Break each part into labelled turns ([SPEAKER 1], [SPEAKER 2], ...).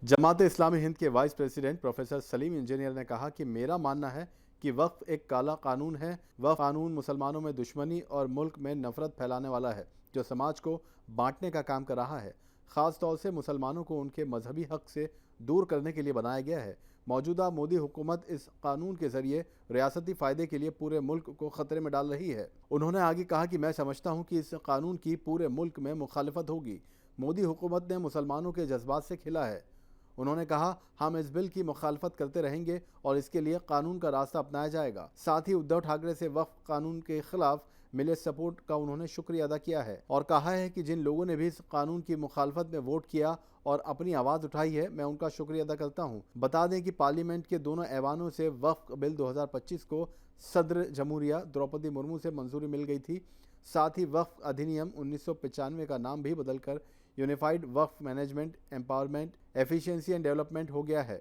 [SPEAKER 1] जमात-ए इस्लामी हिंद के vice president professor Salim engineer ने कहा कि मेरा मानना है कि वक्फ एक काला कानून है। वक्फ कानून मुसलमानों में दुश्मनी और मुल्क में नफरत फैलाने वाला है, जो समाज को बांटने का काम कर रहा है। ख़ास तौर से मुसलमानों को उनके मजहबी हक से दूर करने के लिए बनाया गया है। मौजूदा मोदी हुकूमत इस कानून के जरिए रियासती फ़ायदे के लिए पूरे मुल्क को ख़तरे में डाल रही है। उन्होंने आगे कहा कि मैं समझता हूँ कि इस कानून की पूरे मुल्क में मुखालफत होगी। मोदी हुकूमत ने मुसलमानों के जज्बात से खेला है। उन्होंने कहा, हम इस बिल की मुखालफत करते रहेंगे और इसके लिए कानून का रास्ता अपनाया जाएगा। साथ ही उद्धव ठाकरे से वक्फ कानून के खिलाफ मिले सपोर्ट का उन्होंने शुक्रिया अदा किया है और कहा है कि जिन लोगों ने भी इस कानून की मुखालफत में वोट किया और अपनी आवाज़ उठाई है, मैं उनका शुक्रिया अदा करता हूँ। बता दें कि पार्लियामेंट के दोनों ऐवानों से वक्फ बिल 2025 को सदर जमहूरिया द्रौपदी मुर्मू से मंजूरी मिल गई थी। साथ ही वक्फ अधिनियम 1995 का नाम भी बदलकर unified Waqf management empowerment efficiency and development हो गया है।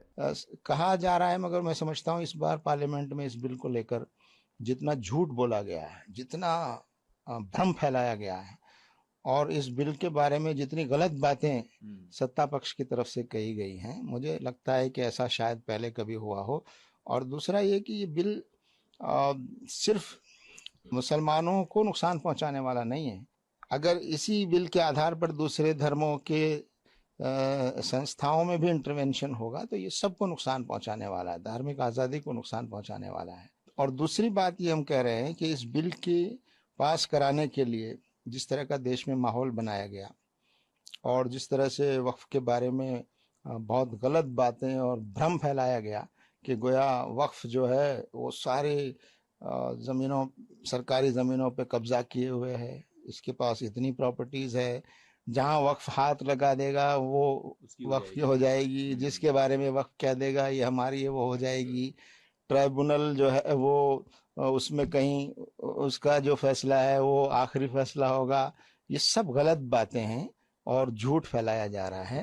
[SPEAKER 2] कहा जा रहा है, मगर मैं समझता हूँ इस बार पार्लियामेंट में इस बिल को लेकर जितना झूठ बोला गया है, जितना भ्रम फैलाया गया है और इस बिल के बारे में जितनी गलत बातें सत्ता पक्ष की तरफ से कही गई हैं, मुझे लगता है कि ऐसा शायद पहले कभी हुआ हो। और दूसरा ये कि ये बिल सिर्फ मुसलमानों को नुकसान पहुंचाने वाला नहीं है। अगर इसी बिल के आधार पर दूसरे धर्मों के संस्थाओं में भी इंटरवेंशन होगा तो ये सबको नुकसान पहुंचाने वाला है, धार्मिक आज़ादी को नुकसान पहुंचाने वाला है। और दूसरी बात ये हम कह रहे हैं कि इस बिल के पास कराने के लिए जिस तरह का देश में माहौल बनाया गया और जिस तरह से वक्फ के बारे में बहुत गलत बातें और भ्रम फैलाया गया कि गोया वक्फ जो है वो सारे ज़मीनों, सरकारी ज़मीनों पे कब्जा किए हुए है, इसके पास इतनी प्रॉपर्टीज़ है, जहाँ वक्फ हाथ लगा देगा वो वक्फ की हो जाएगी, जिसके बारे में वक्फ कह देगा ये हमारी है वो हो जाएगी। ट्राइब्यूनल जो है वो उसमें कहीं उसका जो फैसला है वो आखिरी फैसला होगा। ये सब गलत बातें हैं और झूठ फैलाया जा रहा है।